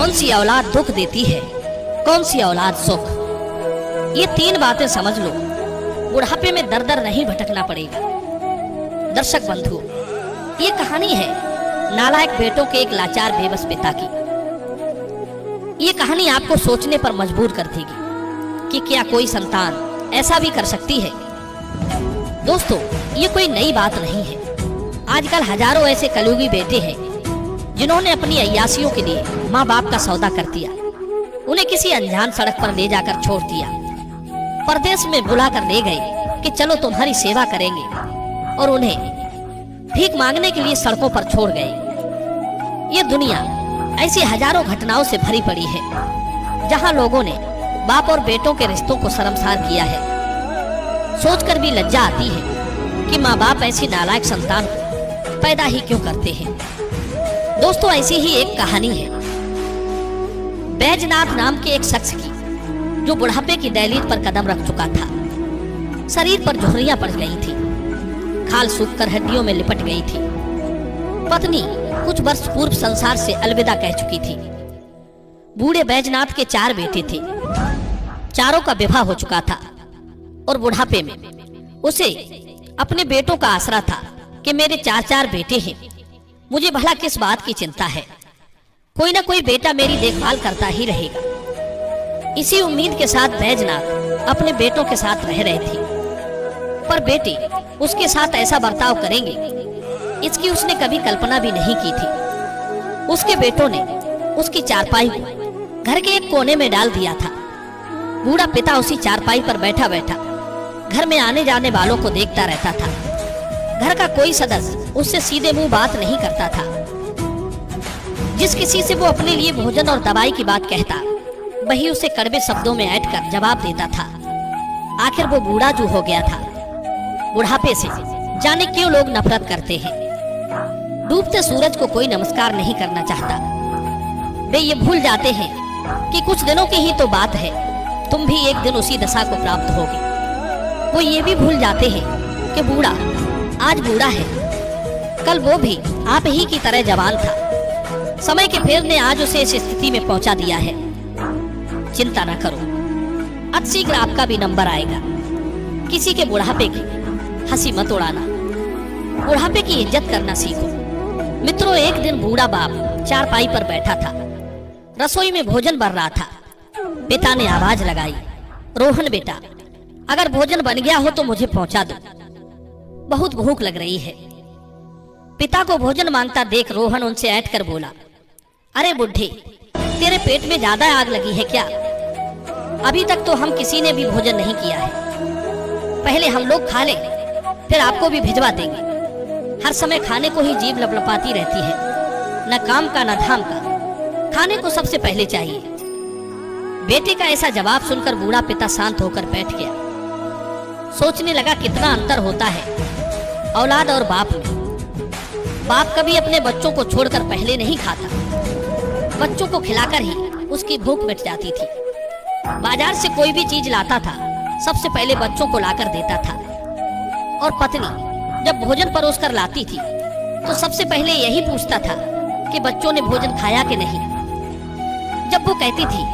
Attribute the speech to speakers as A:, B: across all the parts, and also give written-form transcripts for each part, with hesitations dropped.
A: कौन सी औलाद दुख देती है, कौन सी औलाद सुख। ये 3 बातें समझ लो, बुढ़ापे में दर दर नहीं भटकना पड़ेगा। दर्शक बंधु, ये कहानी है नालायक बेटों के एक लाचार बेबस पिता की। ये कहानी आपको सोचने पर मजबूर कर देगी कि क्या कोई संतान ऐसा भी कर सकती है। दोस्तों, ये कोई नई बात नहीं है। आजकल हजारों ऐसे कलयुगी बेटे हैं जिन्होंने अपनी अय्यासियों के लिए माँ बाप का सौदा कर दिया। उन्हें किसी अनजान सड़क पर ले जाकर छोड़ दिया, परदेश में बुला कर ले गए कि चलो तुम्हारी सेवा करेंगे, और उन्हें भीख मांगने के लिए सड़कों पर छोड़ गए। ये दुनिया ऐसी हजारों घटनाओं से भरी पड़ी है जहां लोगों ने बाप और बेटों के रिश्तों को शर्मसार किया है। सोचकर भी लज्जा आती है कि माँ बाप ऐसी नालायक संतान को पैदा ही क्यों करते हैं। दोस्तों, ऐसी ही एक कहानी है बैजनाथ नाम के एक शख्स की, जो बुढ़ापे की दहलीज पर कदम रख चुका था। शरीर पर झुर्रियां पड़ गई थी, खाल सूखकर हड्डियों में लिपट गई थी। पत्नी कुछ वर्ष पूर्व संसार से अलविदा कह चुकी थी। बूढ़े बैजनाथ के 4 बेटे थे, चारों का विवाह हो चुका था, और बुढ़ापे में उसे अपने बेटों का आसरा था कि मेरे 4 बेटे हैं, मुझे भला किस बात की चिंता है, कोई ना कोई बेटा मेरी देखभाल करता ही रहेगा। इसी उम्मीद के साथ बैजनाथ अपने बेटों के साथ रह रहे थे, पर बेटे उसके साथ ऐसा बर्ताव करेंगे, इसकी उसने कभी कल्पना भी नहीं की थी। उसके बेटों ने उसकी चारपाई को घर के एक कोने में डाल दिया था। बूढ़ा पिता उसी चारपाई पर बैठा बैठा घर में आने जाने वालों को देखता रहता था। घर का कोई सदस्य उससे सीधे मुंह बात नहीं करता था। जिस किसी से वो अपने लिए भोजन और दवाई की बात कहता, वही उसे कड़वे शब्दों में ऐंठ कर जवाब देता था। आखिर वो बूढ़ा जो हो गया था। बुढ़ापे से जाने क्यों लोग नफरत करते हैं। डूबते सूरज को कोई नमस्कार नहीं करना चाहता। वे ये भूल जाते हैं कि कुछ दिनों की ही तो बात है, तुम भी एक दिन उसी दशा को प्राप्त होगे। वो ये भी भूल जाते हैं कि बूढ़ा आज बूढ़ा है, कल वो भी आप ही की तरह जवान था। समय के फेर ने आज उसे इस स्थिति में पहुंचा दिया है। चिंता न करो, अतिशीघ्र आपका भी नंबर आएगा। किसी के बुढ़ापे की हंसी मत उड़ाना, बुढ़ापे की इज्जत करना सीखो। मित्रों, एक दिन बूढ़ा बाप चारपाई पर बैठा था, रसोई में भोजन बन रहा था। पिता ने आवाज लगाई, रोहन बेटा, अगर भोजन बन गया हो तो मुझे पहुंचा दो, बहुत भूख लग रही है। पिता को भोजन मांगता देख रोहन उनसे ऐंठ कर बोला, अरे बुढ़े, तेरे पेट में ज्यादा आग लगी है क्या? अभी तक तो हम किसी ने भी भोजन नहीं किया है। पहले हम लोग खा लें, फिर आपको भी भिजवा देंगे। हर समय खाने को ही जीभ लपलपाती रहती है, न काम का न धाम का, खाने को सबसे पहले चाहिए। बेटे का ऐसा जवाब सुनकर बूढ़ा पिता शांत होकर बैठ गया। सोचने लगा कितना अंतर होता है औलाद और बाप में। बाप कभी अपने बच्चों को छोड़कर पहले नहीं खाता, बच्चों को खिलाकर ही उसकी भूख मिट जाती थी। बाजार से कोई भी चीज लाता था, सबसे पहले बच्चों को लाकर देता था, और पत्नी जब भोजन परोसकर लाती थी तो सबसे पहले यही पूछता था कि बच्चों ने भोजन खाया कि नहीं। जब वो कहती थी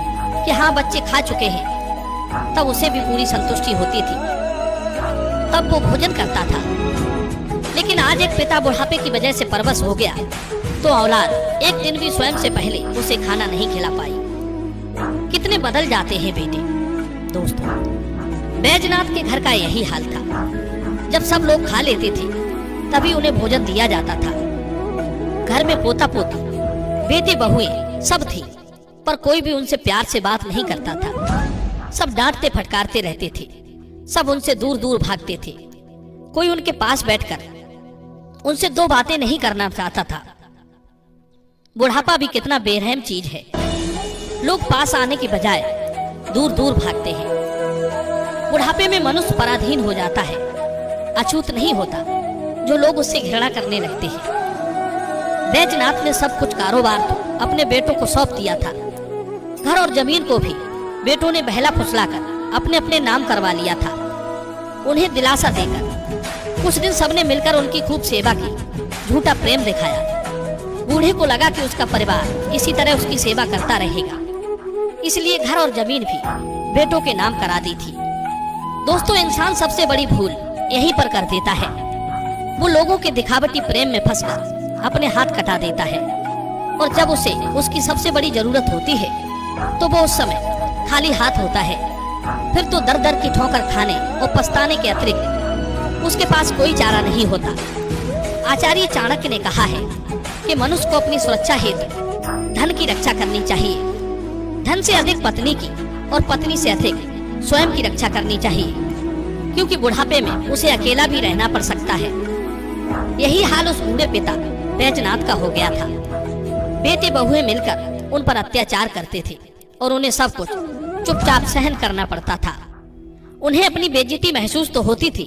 A: कि हाँ बच्चे खा चुके हैं, तब उसे भी पूरी संतुष्टि होती थी, तब वो भोजन करता था। लेकिन आज एक पिता बुढ़ापे की वजह से परवश हो गया तो औलाद एक दिन भी स्वयं से पहले उसे खाना नहीं खिला पाई। कितने बदल जाते हैं बेटे। दोस्तों, बैजनाथ के घर का यही हाल था। जब सब लोग खा लेते थे तभी उन्हें भोजन दिया जाता था। घर में पोता पोती, बेटे बहुएं सब थी, पर कोई भी उनसे प्यार से बात नहीं करता था। सब डांटते फटकारते रहते थे, सब उनसे दूर दूर भागते थे। कोई उनके पास बैठकर उनसे 2 बातें नहीं करना चाहता था। बुढ़ापा भी कितना बेरहम चीज है। लोग पास आने की बजाय दूर दूर भागते हैं। बुढ़ापे में मनुष्य पराधीन हो जाता है, अछूत नहीं होता, जो लोग उससे घृणा करने लगते हैं। बैजनाथ ने सब कुछ कारोबार तो अपने बेटों को सौंप दिया था। घर और जमीन को भी बेटों ने बहला फुसलाकर अपने अपने नाम करवा लिया था। उन्हें दिलासा देकर कुछ दिन सबने मिलकर उनकी खूब सेवा की, झूठा प्रेम दिखाया। बूढ़े को लगा कि उसका परिवार इसी तरह उसकी सेवा करता रहेगा, इसलिए घर और जमीन भी बेटों के नाम करा दी थी। दोस्तों, इंसान सबसे बड़ी भूल यहीं पर कर देता है। वो लोगों के दिखावटी प्रेम में फंसकर अपने हाथ कटा देता है, और जब उसे उसकी सबसे बड़ी जरूरत होती है तो वो उस समय खाली हाथ होता है। फिर तो दर दर की ठोकर खाने और पछताने के अतिरिक्त उसके पास कोई चारा नहीं होता। आचार्य चाणक्य ने कहा है कि मनुष्य को अपनी सुरक्षा हेतु धन की रक्षा करनी चाहिए। धन से अधिक पत्नी की और पत्नी से अधिक स्वयं की रक्षा करनी चाहिए, क्योंकि बुढ़ापे में उसे अकेला भी रहना पड़ सकता है। यही हाल उस बूढ़े पिता बैजनाथ का हो गया था। बेटे बहुएं मिलकर उन पर अत्याचार करते थे और उन्हें सब कुछ चुपचाप सहन करना पड़ता था। उन्हें अपनी बेइज्जती महसूस तो होती थी,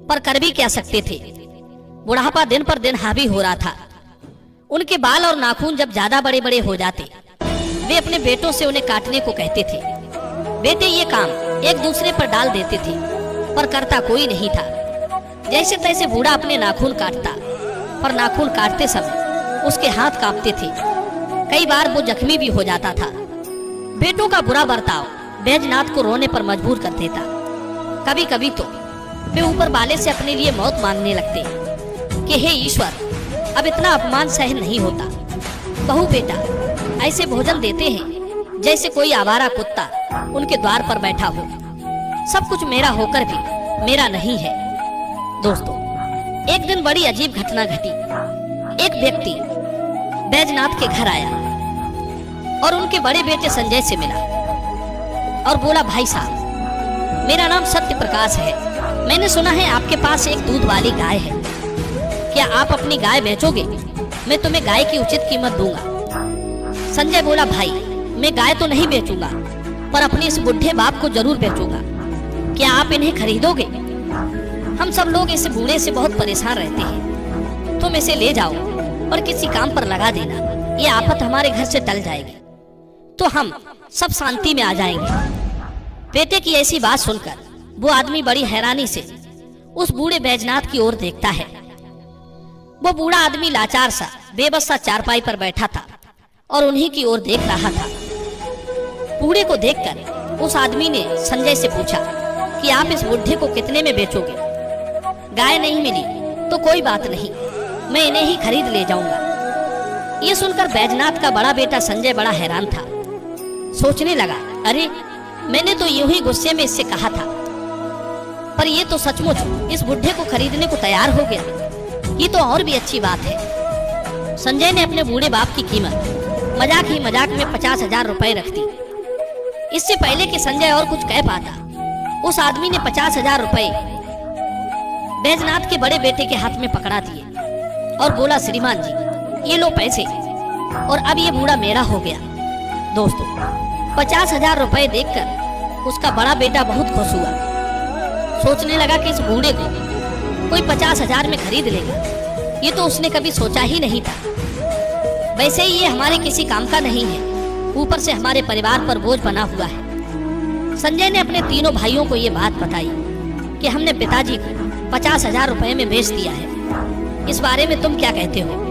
A: पर कर भी क्या सकते थे। बुढ़ापा दिन पर दिन हावी हो रहा था। उनके बाल और नाखून जब ज्यादा बड़े बड़े हो जाते, वे अपने बेटों से उन्हें काटने को कहते थे। बेटे ये काम एक दूसरे पर डाल देते थे, पर करता कोई नहीं था। जैसे तैसे बूढ़ा अपने नाखून काटता, पर नाखून काटते समय उसके हाथ कांपते थे। कई बार वो जख्मी भी हो जाता था। बेटों का बुरा बर्ताव बैजनाथ को रोने पर मजबूर कर देता। कभी कभी तो वे ऊपर वाले से अपने लिए मौत मांगने लगते कि हे ईश्वर, अब इतना अपमान सहन नहीं होता। बहू बेटा ऐसे भोजन देते हैं जैसे कोई आवारा कुत्ता उनके द्वार पर बैठा हो। सब कुछ मेरा होकर भी मेरा नहीं है। दोस्तों, एक दिन बड़ी अजीब घटना घटी। एक व्यक्ति बैजनाथ के घर आया और उनके बड़े बेटे संजय से मिला और बोला, भाई साहब, मेरा नाम सत्य प्रकाश है। मैंने सुना है आपके पास एक दूध वाली गाय है। क्या आप अपनी गाय बेचोगे? मैं तुम्हें गाय की उचित कीमत दूंगा। संजय बोला, भाई, मैं गाय तो नहीं बेचूंगा, पर अपने इस बुढ़े बाप को जरूर बेचूंगा। क्या आप इन्हें खरीदोगे? हम सब लोग इस बूढ़े से बहुत परेशान रहते हैं। तुम इसे ले जाओ और किसी काम पर लगा देना। ये आफत हमारे घर से टल जाएगी, तो हम सब शांति में आ जाएंगे। बेटे की ऐसी बात सुनकर वो आदमी बड़ी हैरानी से उस बूढ़े बैजनाथ की ओर देखता है। वो बूढ़ा आदमी लाचार सा, बेबस सा चारपाई पर बैठा था और उन्हीं की ओर देख रहा था। बूढ़े को देखकर उस आदमी ने संजय से पूछा कि आप इस बुढ़े को कितने में बेचोगे? गाय नहीं मिली तो कोई बात नहीं, मैं इन्हें ही खरीद ले जाऊंगा। ये सुनकर बैजनाथ का बड़ा बेटा संजय बड़ा हैरान था। सोचने लगा, अरे मैंने तो यूं ही गुस्से में इससे कहा था, पर ये तो सचमुच इस बुढ़े को खरीदने को तैयार हो गया। ये तो और भी अच्छी बात है। संजय ने अपने बूढ़े बाप की कीमत मजाक ही मजाक में 50,000 रुपए रख दी। इससे पहले कि संजय और कुछ कह पाता, उस आदमी ने 50,000 रुपए बैजनाथ के बड़े बेटे के हाथ में पकड़ा दिए और बोला, श्रीमान जी, ये लो पैसे, और अब ये बूढ़ा मेरा हो गया। दोस्तों, 50,000 रुपए देखकर उसका बड़ा बेटा बहुत खुश हुआ। सोचने लगा कि इस बूढ़े को कोई 50,000 में खरीद लेगा। ये तो उसने कभी सोचा ही नहीं था। वैसे ही ये हमारे किसी काम का नहीं है, ऊपर से हमारे परिवार पर बोझ बना हुआ है। संजय ने अपने तीनों भाइयों को ये बात बताई कि हमने पिताजी को 50,000 रुपए में बेच दिया है। इस बारे में तुम क्या कहते हो?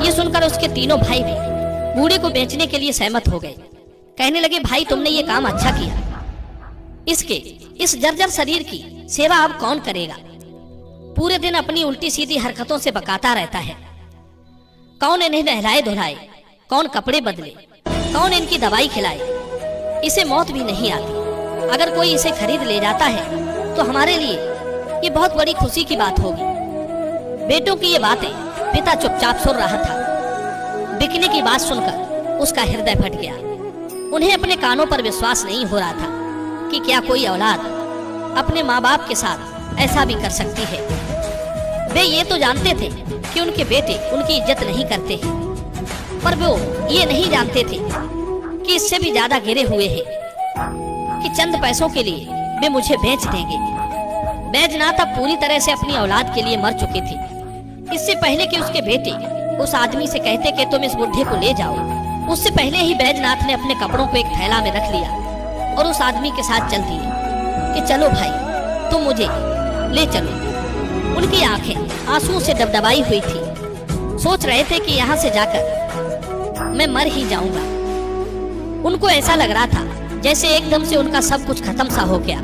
A: ये सुनकर उसके तीनों भाई भी बूढ़े को बेचने के लिए सहमत हो गए। कहने लगे, भाई, तुमने ये काम अच्छा किया। इसके इस जर्जर शरीर की सेवा अब कौन करेगा? पूरे दिन अपनी उल्टी सीधी हरकतों से बकाता रहता है। कौन इन्हें नहलाए धुलाए, कौन कपड़े बदले, कौन इनकी दवाई खिलाए। इसे मौत भी नहीं आती। अगर कोई इसे खरीद ले जाता है तो हमारे लिए ये बहुत बड़ी खुशी की बात होगी। बेटों की ये बातें पिता चुपचाप सुन रहा था। बिकने की बात सुनकर उसका हृदय फट गया। उन्हें अपने कानों पर विश्वास नहीं हो रहा था कि क्या कोई औलाद अपने माँ बाप के साथ ऐसा भी कर सकती है। वे ये तो जानते थे कि उनके बेटे उनकी इज्जत नहीं करते हैं, पर वो ये नहीं जानते थे कि इससे भी ज्यादा गिरे हुए हैं कि चंद पैसों के लिए वे मुझे बेच देंगे। बैजनाथ अब पूरी तरह से अपनी औलाद के लिए मर चुके थे। इससे पहले कि उसके बेटे उस आदमी से कहते कि तुम इस बुढ़े को ले जाओ, उससे पहले ही बैजनाथ ने अपने कपड़ों को एक थैला में रख लिया और उस आदमी के साथ चल दिए कि चलो भाई, तुम मुझे ले चलो। उनकी आंखें आंसुओं से डबडबाई हुई थी। सोच रहे थे कि यहाँ से जाकर मैं मर ही जाऊंगा। उनको ऐसा लग रहा था जैसे एकदम से उनका सब कुछ खत्म सा हो गया।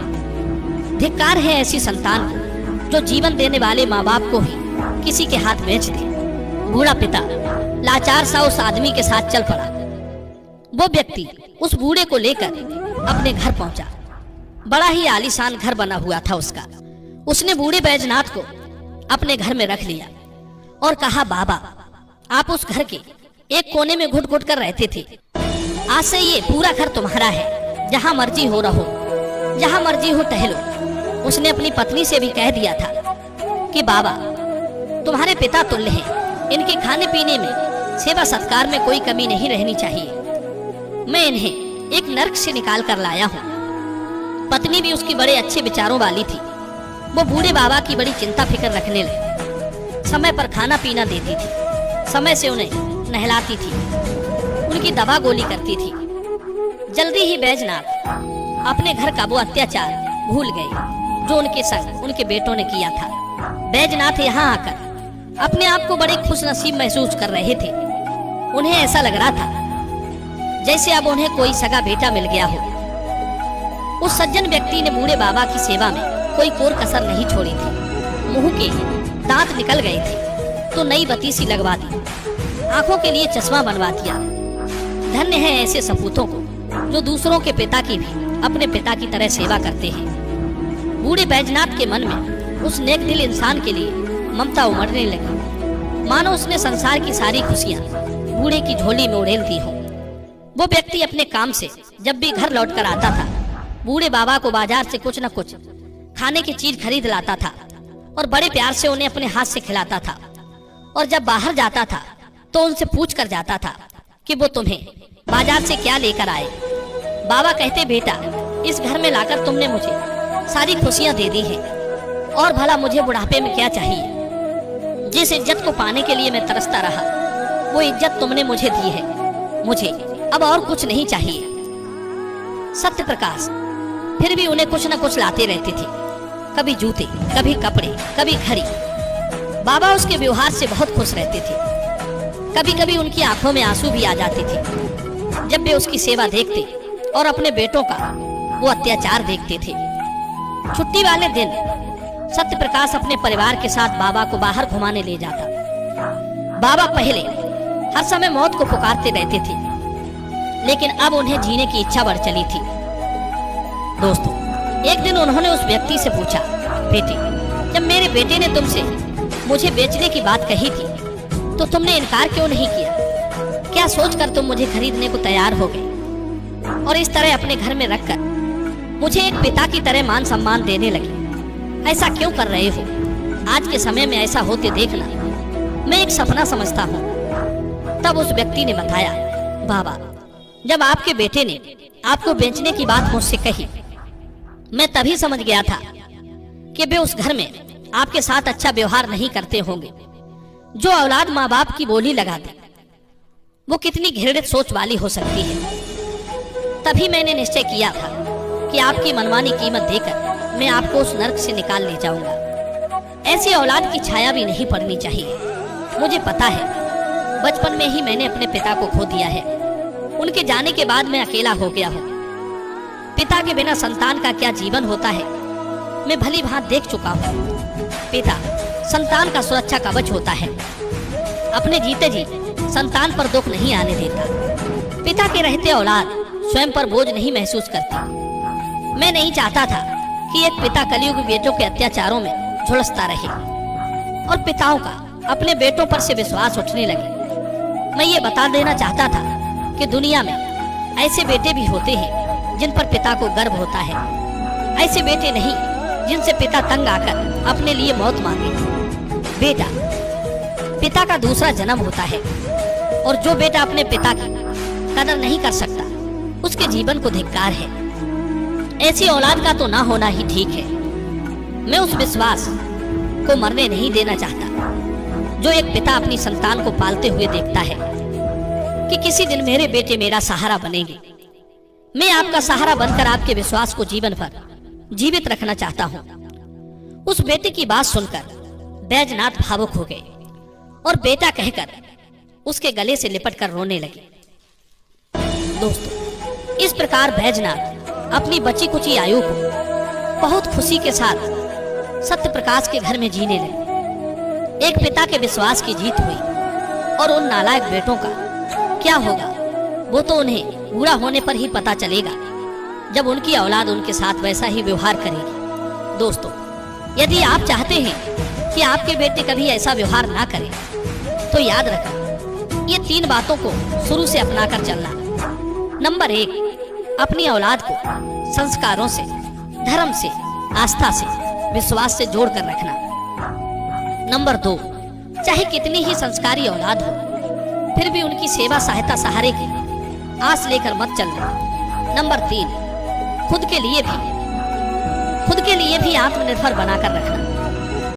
A: धिक्कार है ऐसी संतान को जो जीवन देने वाले माँ बाप को ही किसी के हाथ बेच दे। बूढ़ा पिता लाचार सा उस आदमी के साथ चल पड़ा। वो व्यक्ति उस बूढ़े को लेकर अपने घर पहुंचा। बड़ा ही आलीशान घर बना हुआ था उसका। उसने बूढ़े बैजनाथ को अपने घर में रख लिया और कहा, बाबा आप उस घर के एक कोने में घुट घुट कर रहते थे, आज से ये पूरा घर तुम्हारा है, जहां मर्जी हो रहो, जहां मर्जी हो टहलो। उसने अपनी पत्नी से भी कह दिया था कि बाबा तुम्हारे पिता तुल्य हैं, इनके खाने पीने में, सेवा सत्कार में कोई कमी नहीं रहनी चाहिए। मैं इन्हें एक नर्क से निकाल कर लाया हूँ। पत्नी भी उसकी बड़े अच्छे विचारों वाली थी। वो बूढ़े बाबा की बड़ी चिंता फिक्र रखने लगी। समय पर खाना पीना देती थी, समय से उन्हें नहलाती थी, उनकी दवा गोली करती थी। जल्दी ही बैजनाथ अपने घर का वो अत्याचार भूल गए जो उनके संग उनके बेटों ने किया था। बैजनाथ यहाँ आकर अपने आप को बड़े खुशनसीब महसूस कर रहे थे। उन्हें ऐसा लग रहा था जैसे अब उन्हें कोई सगा बेटा मिल गया हो। उस सज्जन व्यक्ति ने बूढ़े बाबा की सेवा में कोई कोर कसर नहीं छोड़ी थी। मुंह के दांत निकल गए थे तो नई बत्ती लगवा दी, आंखों के लिए चश्मा बनवा दिया। धन्य है ऐसे सपूतों को जो दूसरों के पिता की भी अपने पिता की तरह सेवा करते हैं। बूढ़े बैजनाथ के मन में उस नेक दिल इंसान के लिए ममता उमड़ने लगी, मानो उसने संसार की सारी खुशियां बूढ़े की झोली में उड़ेल दी हो। वो व्यक्ति अपने काम से जब भी घर लौट कर आता था, बूढ़े बाबा को बाजार से कुछ न कुछ खाने की चीज खरीद लाता था और बड़े प्यार से उन्हें अपने हाथ से खिलाता था। और जब बाहर जाता था तो उनसे पूछ कर जाता था कि वो तुम्हें बाजार से क्या लेकर आए। बाबा कहते, बेटा इस घर में लाकर तुमने मुझे सारी खुशियां दे दी है, और भला मुझे बुढ़ापे में क्या चाहिए। जिस इज्जत को पाने के लिए मैं तरसता रहा, वो इज्जत तुमने मुझे दी है। मुझे अब और कुछ नहीं चाहिए। सत्य प्रकाश फिर भी उन्हें कुछ न कुछ लाते रहते थे, कभी जूते, कभी कपड़े, कभी घड़ी। बाबा उसके व्यवहार से बहुत खुश रहते थे। कभी कभी उनकी आंखों में आंसू भी आ जाते थे जब वे उसकी सेवा देखते और अपने बेटों का वो अत्याचार देखते थे। छुट्टी वाले दिन सत्य प्रकाश अपने परिवार के साथ बाबा को बाहर घुमाने ले जाता। बाबा पहले हर समय मौत को पुकारते रहते थे, लेकिन अब उन्हें जीने की इच्छा बढ़ चली थी। दोस्तों, एक दिन उन्होंने उस व्यक्ति से पूछा, बेटे जब मेरे बेटे ने तुमसे मुझे बेचने की बात कही थी तो तुमने इनकार क्यों नहीं किया? क्या सोचकर तुम मुझे खरीदने को तैयार हो गए और इस तरह अपने घर में रखकर मुझे एक पिता की तरह मान सम्मान देने लगे? ऐसा क्यों कर रहे हो? आज के समय में ऐसा होते देखना मैं एक सपना समझता हूँ। तब उस व्यक्ति ने बताया, बाबा जब आपके बेटे ने आपको बेचने की बात मुझसे कही, मैं तभी समझ गया था कि वे उस घर में आपके साथ अच्छा व्यवहार नहीं करते होंगे। जो औलाद माँ बाप की बोली लगा दे वो कितनी घृणित सोच वाली हो सकती है। तभी मैंने निश्चय किया था कि आपकी मनमानी कीमत देकर मैं आपको उस नर्क से निकाल ले जाऊंगा। ऐसी औलाद की छाया भी नहीं पड़नी चाहिए। मुझे पता है बचपन में ही मैंने अपने पिता को खो दिया है। उनके जाने के बाद मैं अकेला हो गया हूँ। पिता के बिना संतान का क्या जीवन होता है मैं भली भांति देख चुका हूँ। पिता संतान का सुरक्षा कवच होता है। अपने जीते जी संतान पर दुख नहीं आने देता। पिता के रहते औलाद स्वयं पर बोझ नहीं महसूस करती। मैं नहीं चाहता था कि एक पिता कलयुग बेटों के अत्याचारों में झुलसता रहे और पिताओं का अपने बेटों पर से विश्वास उठने लगे। मैं ये बता देना चाहता था कि दुनिया में ऐसे बेटे भी होते हैं जिन पर पिता को गर्व होता है। ऐसे बेटे नहीं जिनसे पिता तंग आकर अपने लिए मौत मांगे। बेटा पिता का दूसरा जन्म होता है और जो बेटा अपने पिता की कदर नहीं कर सकता उसके जीवन को धिक्कार है। ऐसी औलाद का तो ना होना ही ठीक है। मैं उस विश्वास को मरने नहीं देना चाहता जो एक पिता अपनी संतान को पालते हुए देखता है कि किसी दिन मेरे बेटे मेरा सहारा बनेंगे। मैं आपका सहारा बनकर आपके विश्वास को जीवन भर जीवित रखना चाहता हूँ। उस बेटे की बात सुनकर बैजनाथ भावुक हो गए और बेटा कहकर उसके गले से लिपट कर रोने लगी। दोस्तों, इस प्रकार बैजनाथ अपनी बची कुची आयु को बहुत खुशी के साथ सत्य प्रकाश के घर में जीने लगे। एक पिता के विश्वास की जीत हुई और उन नालायक बेटों का क्या होगा वो तो उन्हें बूढ़ा होने पर ही पता चलेगा, जब उनकी औलाद उनके साथ वैसा ही व्यवहार करेगी। दोस्तों, यदि आप चाहते हैं कि आपके बेटे कभी ऐसा व्यवहार ना करें तो याद रखना, ये 3 बातों को शुरू से अपनाकर चलना। नंबर 1, अपनी औलाद को संस्कारों से, धर्म से, आस्था से, विश्वास से जोड़कर रखना। नंबर 2, चाहे कितनी ही संस्कारी औलाद हो, फिर भी उनकी सेवा सहायता सहारे की आस लेकर मत चलना। नंबर 3, खुद के लिए भी आत्मनिर्भर बनाकर रखना।